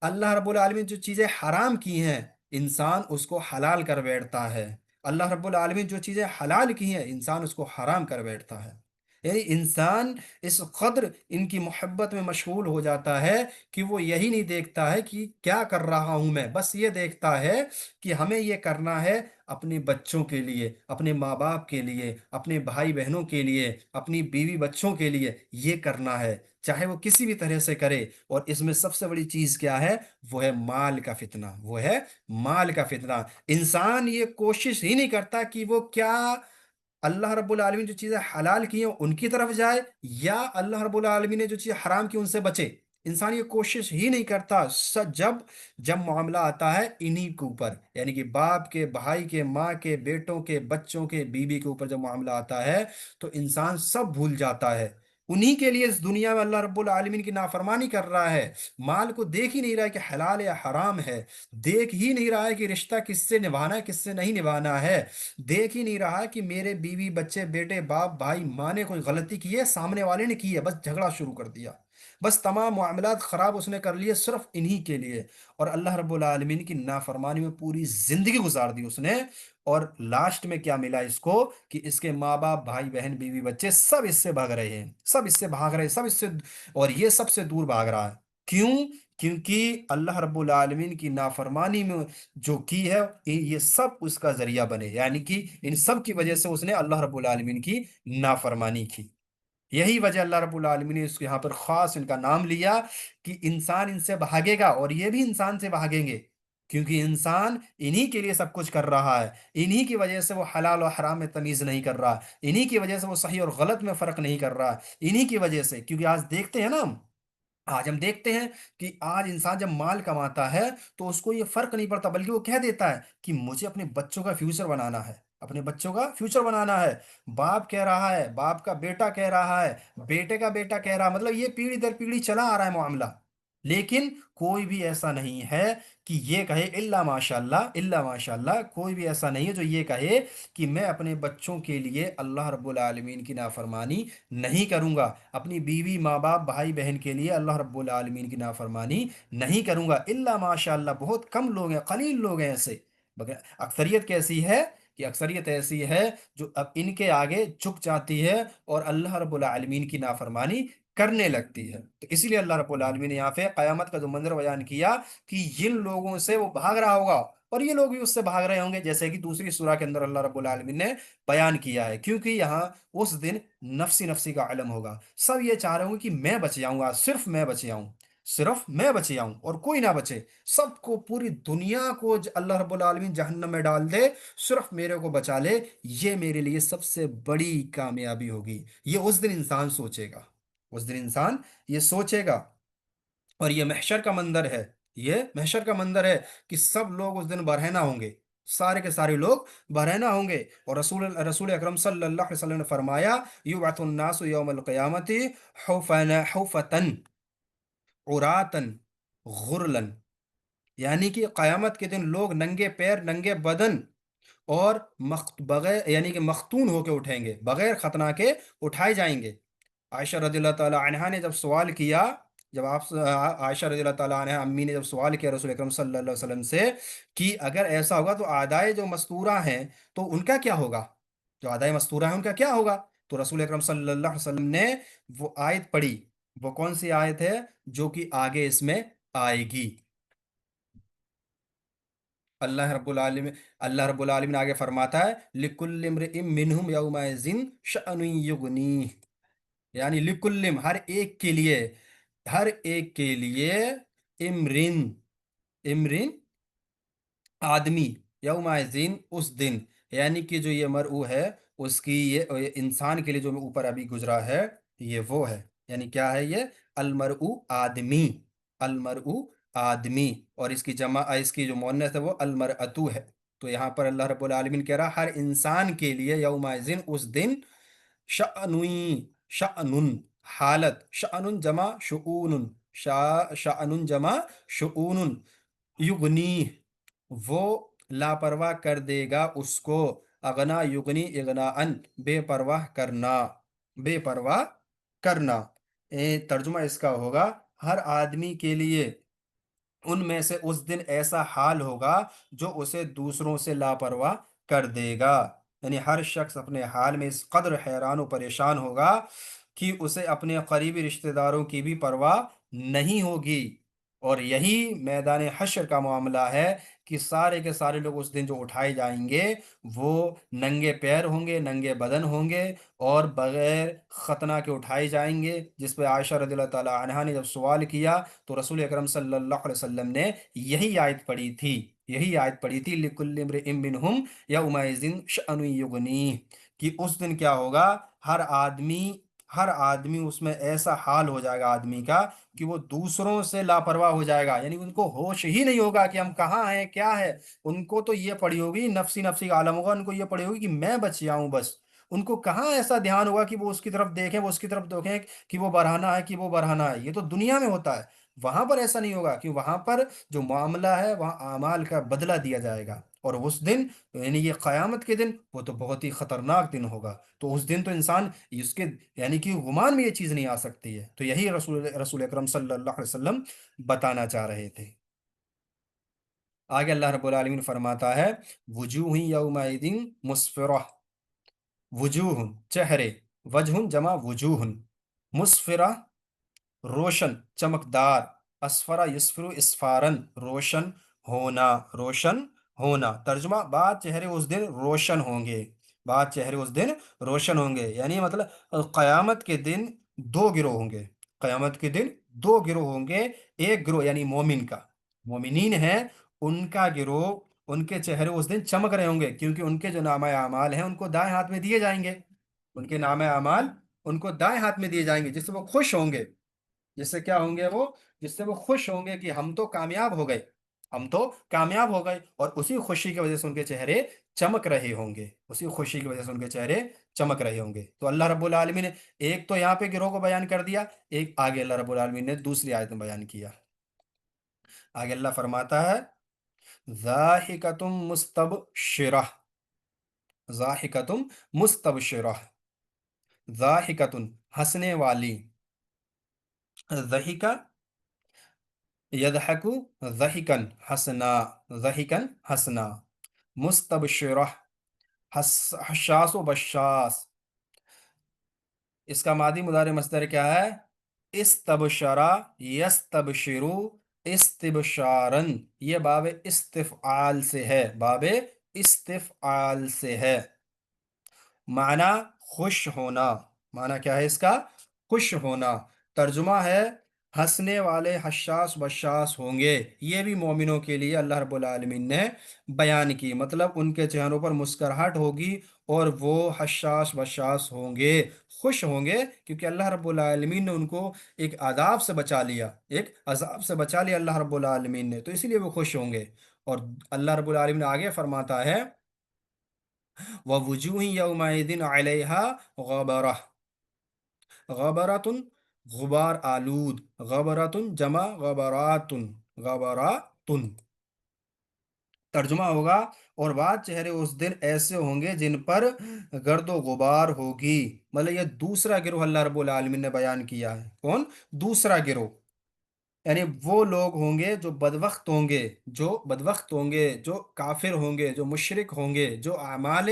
अल्लाह रब्बुल आलमीन जो चीज़ें हराम की हैं इंसान उसको हलाल कर बैठता है। अल्लाह रब्बुल आलमीन जो चीज़ें हलाल की हैं इंसान उसको हराम कर बैठता है। यानी इंसान इस कद्र इनकी मोहब्बत में मशगूल हो जाता है कि वो यही नहीं देखता है कि क्या कर रहा हूं मैं, बस ये देखता है कि हमें ये करना है अपने बच्चों के लिए, अपने माँ बाप के लिए, अपने भाई बहनों के लिए, अपनी बीवी बच्चों के लिए ये करना है, चाहे वो किसी भी तरह से करे। और इसमें सबसे बड़ी चीज क्या है? वो है माल का फितना, वो है माल का फितना। इंसान ये कोशिश ही नहीं करता कि वो क्या अल्लाह रब्बुल आलमीन जो चीज़ें हलाल की हैं उनकी तरफ जाए, या अल्लाह रब्बुल आलमीन ने जो चीज़ हराम की उनसे बचे। इंसान ये कोशिश ही नहीं करता। जब जब मामला आता है इन्हीं के ऊपर, यानी कि बाप के, भाई के, माँ के, बेटों के, बच्चों के, बीवी के ऊपर जब मामला आता है तो इंसान सब भूल जाता है। उन्हीं के लिए इस दुनिया में अल्लाह रब्बुल आलमीन की नाफरमानी कर रहा है। माल को देख ही नहीं रहा है कि हलाल या हराम है, देख ही नहीं रहा है कि रिश्ता किससे निभाना है किससे नहीं निभाना है, देख ही नहीं रहा कि मेरे बीवी बच्चे बेटे बाप भाई माँ ने कोई गलती की है, सामने वाले ने की है, बस झगड़ा शुरू कर दिया, बस तमाम मामलात खराब उसने कर लिए सिर्फ इन्हीं के लिए। और अल्लाह रब्बुल आलमीन की नाफरमानी में पूरी जिंदगी गुजार दी उसने। और लास्ट में क्या मिला इसको? कि इसके माँ बाप भाई बहन बीवी बच्चे सब इससे भाग रहे हैं, सब इससे भाग रहे हैं, सब इससे, और ये सबसे दूर भाग रहा है। क्यों? क्योंकि अल्लाह रब्बुल आलमीन की नाफरमानी में जो की है ये सब उसका जरिया बने, यानी कि इन सब की वजह से उसने अल्लाह रब्बुल आलमीन की नाफरमानी की। यही वजह अल्लाह रब्बुल आलमीन ने इसको यहाँ पर खास इनका नाम लिया कि इंसान इनसे भागेगा और ये भी इंसान से भागेंगे, क्योंकि इंसान इन्हीं के लिए सब कुछ कर रहा है। इन्हीं की वजह से वो हलाल और हराम में तमीज नहीं कर रहा, इन्हीं की वजह से वो सही और गलत में फर्क नहीं कर रहा, इन्हीं की वजह से। क्योंकि आज देखते हैं ना, आज हम देखते हैं कि आज इंसान जब माल कमाता है तो उसको ये फर्क नहीं पड़ता, बल्कि वो कह देता है कि मुझे अपने बच्चों का फ्यूचर बनाना है, अपने बच्चों का फ्यूचर बनाना है। बाप कह रहा है, बाप का बेटा कह रहा है, बेटे का बेटा कह रहा है, मतलब ये पीढ़ी दर पीढ़ी चला आ रहा है मामला। लेकिन कोई भी ऐसा नहीं है कि ये कहे इल्ला माशाअल्लाह, इल्ला माशाअल्लाह, कोई भी ऐसा नहीं है जो ये कहे कि मैं अपने बच्चों के लिए अल्लाह रब्बुल आलमीन की नाफरमानी नहीं करूंगा, अपनी बीवी माँ बाप भाई बहन के लिए अल्लाह रब्बुल आलमीन की नाफरमानी नहीं करूंगा। इल्ला माशाअल्लाह, बहुत कम लोग हैं, कलील लोग हैं ऐसे। मगर अक्सरियत कैसी है? कि अक्सरियत ऐसी है जो अब इनके आगे झुक जाती है और अल्लाह रब्बुल आलमीन की नाफरमानी करने लगती है। तो इसीलिए अल्लाह रब्बुल आलमीन ने यहाँ पे कयामत का जो मंजर बयान किया कि जिन लोगों से वो भाग रहा होगा और ये लोग भी उससे भाग रहे होंगे, जैसे कि दूसरी सूरह के अंदर अल्लाह रब्बुल आलमीन ने बयान किया है। क्योंकि यहाँ उस दिन नफसी नफसी का आलम होगा, सब ये चाह रहे होंगे कि मैं बच जाऊंगा, सिर्फ मैं बच जाऊं, सिर्फ मैं बच जाऊं और कोई ना बचे। सबको, पूरी दुनिया को अल्लाह रब्बुल आलमीन जहन्नम में डाल दे, सिर्फ मेरे को बचा ले, ये मेरे लिए सबसे बड़ी कामयाबी होगी। ये उस दिन इंसान सोचेगा, उस दिन इंसान ये सोचेगा। और ये महशर का मंदर है, ये महशर का मंदर है कि सब लोग उस दिन बरहना होंगे, सारे के सारे लोग बरहना होंगे। और रसूल रसूल अकरम सल्लल्लाहु अलैहि वसल्लम ने फरमाया, युबअथुन नासु यौमल क़ियामति हुफतन उरातन गुरलन, यानी कि क़यामत के दिन लोग नंगे पैर नंगे बदन और बगैर, यानी कि मख्तून होके उठेंगे, बगैर खतना के उठाए जाएंगे। आयशा रदिल्लाहु ताला अन्हा ने जब सवाल किया, जब आयशा रदिल्लाहु ताला अन्हा अम्मी ने जब सवाल किया रसूल अकरम सल्लल्लाहु अलैहि वसल्लम से कि अगर ऐसा होगा तो आदाए जो मस्तूरा हैं तो उनका क्या होगा, जो आदाए मस्तूरा है उनका क्या होगा? तो रसूल अकरम सल्लल्लाहु अलैहि वसल्लम ने वो आयत पढ़ी। वो कौन सी आयत है? जो कि आगे इसमें आएगी। अल्लाह रब्बुल आलमीन आगे फरमाता है, लिकुल्ल इम्रिइम मिनहुम यौमइज़िन शअनुन युगनीह, यानी लिकुल्लिम, हर एक के लिए, हर एक के लिए, इमरिन, इमरिन आदमी यौमाइज़िन उस दिन, यानी कि जो ये मरऊ है उसकी ये इंसान के लिए जो ऊपर अभी गुजरा है ये वो है। यानी क्या है ये? अलमरऊ आदमी, अलमरऊ आदमी। और इसकी जमा इसकी जो मुअन्नस है वो अलमरअतु है। तो यहाँ पर अल्लाह रब्बुल आलमीन कह रहा हर इंसान के लिए यौमाइज़िन उस दिन शअनुई, शअनुन हालत, शअनुन जमा शुऊनुन, शअनुन जमा शुऊनुन, युगनी वो लापरवाह कर देगा उसको, अगना युगनी इगनाअन बेपरवाह करना, बेपरवाह करना। तर्जुमा इसका होगा हर आदमी के लिए उनमें से उस दिन ऐसा हाल होगा जो उसे दूसरों से लापरवाह कर देगा। यानी हर शख्स अपने हाल में इस कदर हैरान और परेशान होगा कि उसे अपने करीबी रिश्तेदारों की भी परवाह नहीं होगी। और यही मैदान हश्र का मामला है कि सारे के सारे लोग उस दिन जो उठाए जाएंगे वो नंगे पैर होंगे, नंगे बदन होंगे और बगैर खतना के उठाए जाएंगे। जिस पर आयशा रज़ियल्लाहु ताला अन्हा ने जब सवाल किया तो रसूल अकरम सल्लल्लाहु अलैहि वसल्लम ने यही आयत पढ़ी थी, यही आयत पढ़ी थी लिकुल्लि इम्रिइम मिनहुम यौमइज़िन शअनुन युगनीह, कि उस दिन क्या होगा, हर आदमी, हर आदमी उसमें ऐसा हाल हो जाएगा आदमी का कि वो दूसरों से लापरवाह हो जाएगा। यानी उनको होश ही नहीं होगा कि हम कहाँ हैं क्या है। उनको तो ये पड़ी होगी, नफसी नफसी का आलम होगा, उनको ये पड़ी होगी कि मैं बच जाऊं बस। उनको कहाँ ऐसा ध्यान होगा कि वो उसकी तरफ देखें, वो उसकी तरफ देखें कि वो बढ़ाना है, कि वो बढ़ाना है। ये तो दुनिया में होता है, वहां पर ऐसा नहीं होगा। कि वहां पर जो मामला है वहां आमाल का बदला दिया जाएगा। और उस दिन यानी ये क़यामत के दिन वो तो बहुत ही खतरनाक दिन होगा। तो उस दिन तो इंसान इसके यानी कि गुमान में ये चीज़ नहीं आ सकती है। तो यही रसूल रसूल अकरम सल्लल्लाहु अलैहि वसल्लम बताना चाह रहे थे। आगे अल्लाह रब्बुल आलमीन फरमाता है वुजूह यौमइदिन मुस्फिरा, वुजूह चेहरे, वजहुन जमा वुजूहन, मुस्फिरा रोशन चमकदार, असफरा युस्फिरु इसफारन रोशन होना, रोशन होना। तर्जुमा बाद चेहरे उस दिन रोशन होंगे, बाद चेहरे उस दिन रोशन होंगे। यानी मतलब क़यामत के दिन दो गिरोह होंगे, क़यामत के दिन दो गिरोह होंगे। एक गिरोह यानी मोमिन का, मोमिनीन है उनका गिरोह, उनके चेहरे उस दिन चमक रहे होंगे क्योंकि उनके जो नामा अमाल हैं उनको दाएं हाथ में दिए जाएंगे। उनके नामा अमाल उनको दाएं हाथ में दिए जाएंगे, जिससे वो खुश होंगे। जिससे क्या होंगे वो, जिससे वो खुश होंगे कि हम तो कामयाब हो गए, हम तो कामयाब हो गए। और उसी खुशी की वजह से उनके चेहरे चमक रहे होंगे, उसी खुशी की वजह से उनके चेहरे चमक रहे होंगे। तो अल्लाह रब्बुल आलमीन ने एक तो यहाँ पे गिरोह को बयान कर दिया, एक आगे अल्लाह रब्बुल आलमीन ने दूसरी आयत में बयान किया। आगे अल्लाह फरमाता है ज़ाहिकतुम मुस्तबशिरह, ज़ाहिकतुम मुस्तबशिरह, ज़ाहिकतुन हंसने वाली, ज़हिका यदहकु ज़हिकन हसना, ज़हिकन हसना, मुस्तबशिरह हशास व बशास। इसका मादी मुदारे मस्दर क्या है? इस्तबशरा यस्तबशिरु इस्तिबशारन। ये बाब इस्तिफ़आल से है, बाब इस्तिफ़आल से है। माना खुश होना, माना क्या है इसका? खुश होना। तर्जुमा है हंसने वाले हशास बशास होंगे। ये भी मोमिनों के लिए अल्लाह रब्बुल आलमीन ने बयान की, मतलब उनके चेहरों पर मुस्कुराहट होगी और वो हशास बशास होंगे, खुश होंगे, क्योंकि अल्लाह रब्बुल आलमीन ने उनको एक आदाब से बचा लिया, एक अजाब से बचा लिया अल्लाह रब्बुल आलमीन ने, तो इसीलिए वो खुश होंगे। और अल्लाह रब्बुल आलमीन आगे फरमाता है व वुजूह यौमइदिन अलैहा गबरह, गबरतुन गुबार आलूद, गबरतुन जमा गबरातुन, गबरातुन। तर्जुमा होगा और बाद चेहरे उस दिन ऐसे होंगे जिन पर गर्दो गुबार होगी। मतलब ये दूसरा गिरोह अल्लाह रब्बुल आलमीन ने बयान किया है। कौन? दूसरा गिरोह। यानी वो लोग होंगे जो बदबख्त होंगे, जो बदबख्त होंगे, जो काफिर होंगे, जो मुशरिक होंगे, जो आमाल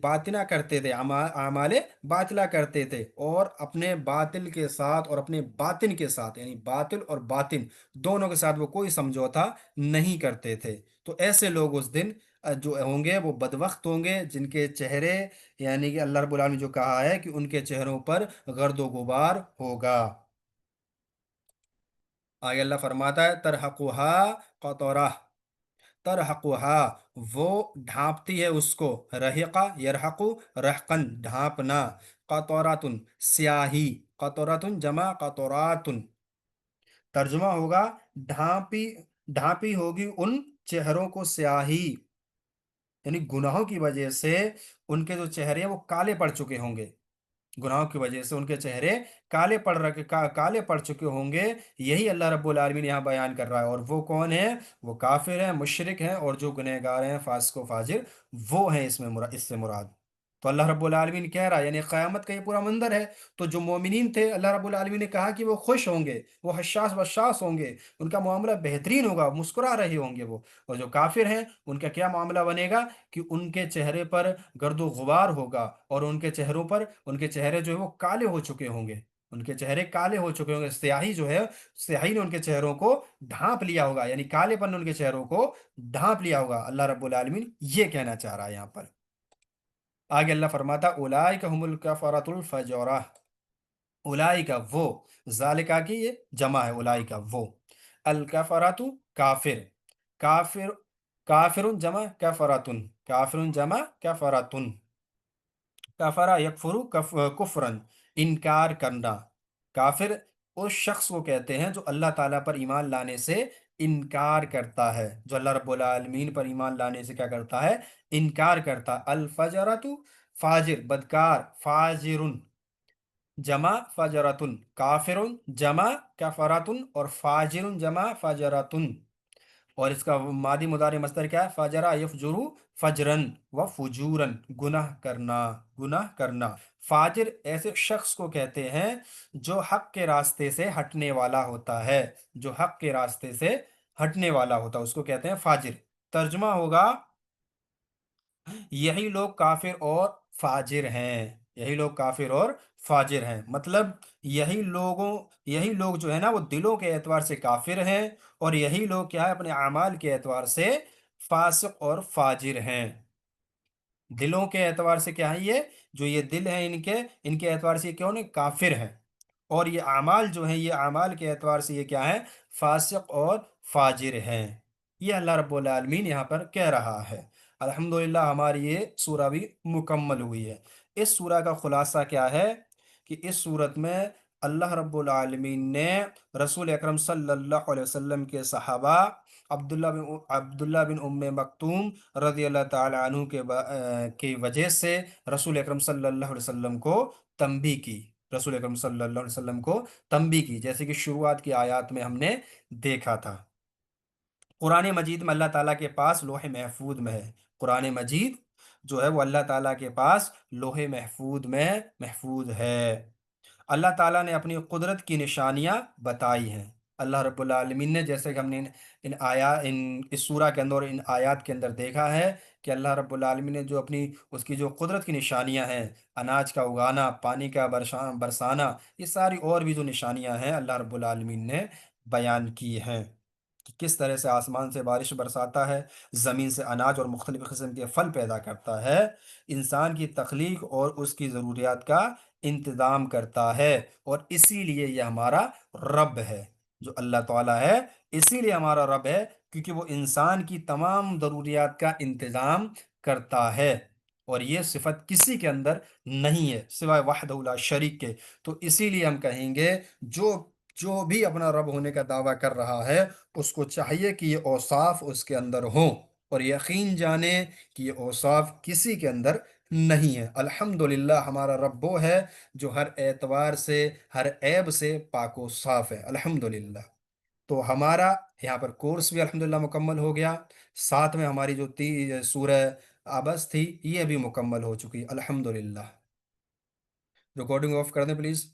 बातिना करते थे, आमाल बातिला करते थे और अपने बातिल के साथ और अपने बातिन के साथ, यानी बातिल और बातिन दोनों के साथ वो कोई समझौता नहीं करते थे। तो ऐसे लोग उस दिन जो होंगे वो बदबख्त होंगे, जिनके चेहरे यानी कि अल्लाह रब्बुल आलमीन जो कहा है कि उनके चेहरों पर गर्दो गुबार होगा। आगे अल्लाह फरमाता है तरहकुहा कतरा, तरहकुहा, वो ढांपती है उसको, रहिका यरहकु रहकन ढांपना, कतरातुन स्याही, कतरातुन जमा कतरातुन, तर्जुमा होगा ढांपी, ढांपी होगी उन चेहरों को स्याही, यानी गुनाहों की वजह से उनके जो चेहरे हैं वो काले पड़ चुके होंगे, गुनाहों की वजह से उनके चेहरे काले पड़ चुके होंगे। यही अल्लाह रब्बुल आलमीन यहाँ बयान कर रहा है। और वो कौन है? वो काफिर हैं, मुशरिक हैं, और जो गुनहगार हैं, फासिक व फाजिर, वो हैं इससे मुराद। तो अल्लाह रब्बुल आलमीन कह रहा है, यानी क़यामत का ये पूरा मंजर है। तो जो मोमिनीन थे, अल्लाह रब्बुल आलमीन ने कहा कि वो खुश होंगे, वो हशास बशास होंगे, उनका मामला बेहतरीन होगा, मुस्कुरा रहे होंगे वो। और जो काफिर हैं, उनका क्या मामला बनेगा कि उनके चेहरे पर गर्दो गुबार होगा, और उनके चेहरों पर, उनके चेहरे जो है वो काले हो चुके होंगे, उनके चेहरे काले हो चुके होंगे, स्याही जो है, स्याही ने उनके चेहरों को ढांप लिया होगा, यानी कालेपन ने उनके चेहरों को ढांप लिया होगा। अल्लाह रब्बुल आलमीन ये कहना चाह रहा है यहाँ पर। आगे अल्लाह फरमाता उलाइका हुमुल कफरतुल फजरा, उलाइका वो, जालिका की ये जमा है, उलाइका वो, अल कफरतु काफिर, काफिर, काफिरुन जमा कफरतुन, काफिरुन जमा कफरतुन, कफरा यकफुरु कुफरन, इनकार करना। काफिर उस शख्स को कहते हैं जो अल्लाह ताला पर ईमान लाने से इनकार करता है, जो अल्लाह रब्बुल आलमीन पर ईमान लाने से क्या करता है? इनकार करता। अल फजरतु फाजिर, बदकार, फाजिरुन जमा फजरतुन, काफिरुन जमा कफरतुन, और फाजिरुन जमा फजरतुन। और इसका मादी मुदारे मस्दर क्या है? फजरा यफजुरु फजरन व फुजूरन, गुनाह करना, गुनाह करना। फाजिर ऐसे शख्स को कहते हैं जो हक के रास्ते से हटने वाला होता है, जो हक के रास्ते से हटने वाला होता है उसको कहते हैं फाजिर। तर्जुमा होगा यही लोग काफिर और फाजिर हैं, यही लोग काफिर और फाजिर हैं, मतलब यही लोग जो है ना वो दिलों के एतबार से काफिर हैं, और यही लोग क्या है, अपने अमाल के एतबार से फासिक और फाजिर हैं। दिलों के एतबार से क्या है, ये जो ये दिल है इनके, इनके एतबार से ये क्यों नहीं काफिर हैं, और ये अमाल जो है, ये अमाल के एतबार से ये क्या है, फासिक और फाजिर हैं। ये अल्लाह रब्बुल आलमीन यहाँ पर कह रहा है। अल्हम्दुलिल्लाह हमारी ये सूरा भी मुकम्मल हुई है। इस सूरा का खुलासा क्या है कि इस सूरत में अल्लाह रब्बुल आलमीन ने रसूल अकरम सल्लल्लाहु अलैहि वसल्लम के सहाबा अब्दुल्ला बिन उम्मे मक्तूम रज़ी अल्लाह ताला अन्हु की वजह से रसूल अकरम सल्लल्लाहु अलैहि वसल्लम को तंबी की, रसूल अकरम सल्लल्लाहु अलैहि वसल्लम को तंबी की, जैसे कि शुरुआत की आयत में हमने देखा था। कुरान मजीद में अल्लाह ताला के पास लोहे महफूज में है, कुरान मजीद जो है वो अल्लाह ताला के पास लोहे महफूज में महफूज है। अल्लाह ताला ने अपनी कुदरत की निशानियां बताई हैं। अल्लाह रब्बुल आलमीन ने, जैसे कि हमने इन इस सूरा के अंदर और इन आयत के अंदर देखा है कि अल्लाह रब्बुल आलमीन ने जो अपनी उसकी जो कुदरत की निशानियां हैं, अनाज का उगाना, पानी का बरसाना, ये सारी और भी जो निशानियां हैं अल्लाह रब्बुल आलमीन ने बयान की हैं कि किस तरह से आसमान से बारिश बरसाता है, ज़मीन से अनाज और मुख्तलिफ़ किस्म के फल पैदा करता है, इंसान की तख्लीक और उसकी ज़रूरियात का इंतज़ाम करता है, और इसीलिए यह हमारा रब है, जो अल्लाह ताला है, इसीलिए हमारा रब है, क्योंकि वो इंसान की तमाम ज़रूरियात का इंतज़ाम करता है, और ये सिफत किसी के अंदर नहीं है सिवाय वहदहु ला शरीक के। तो इसीलिए हम कहेंगे जो जो भी अपना रब होने का दावा कर रहा है, उसको चाहिए कि ये औसाफ उसके अंदर हों, और यकीन जाने कि ये औसाफ किसी के अंदर नहीं है। अल्हम्दुलिल्लाह हमारा रब वो है जो हर एतबार से, हर ऐब से पाको साफ है, अल्हम्दुलिल्लाह। तो हमारा यहाँ पर कोर्स भी अल्हम्दुलिल्लाह मुकम्मल हो गया, साथ में हमारी जो सूरह आबस थी ये भी मुकम्मल हो चुकी, अल्हम्दुलिल्लाह। रिकॉर्डिंग ऑफ कर दें प्लीज़।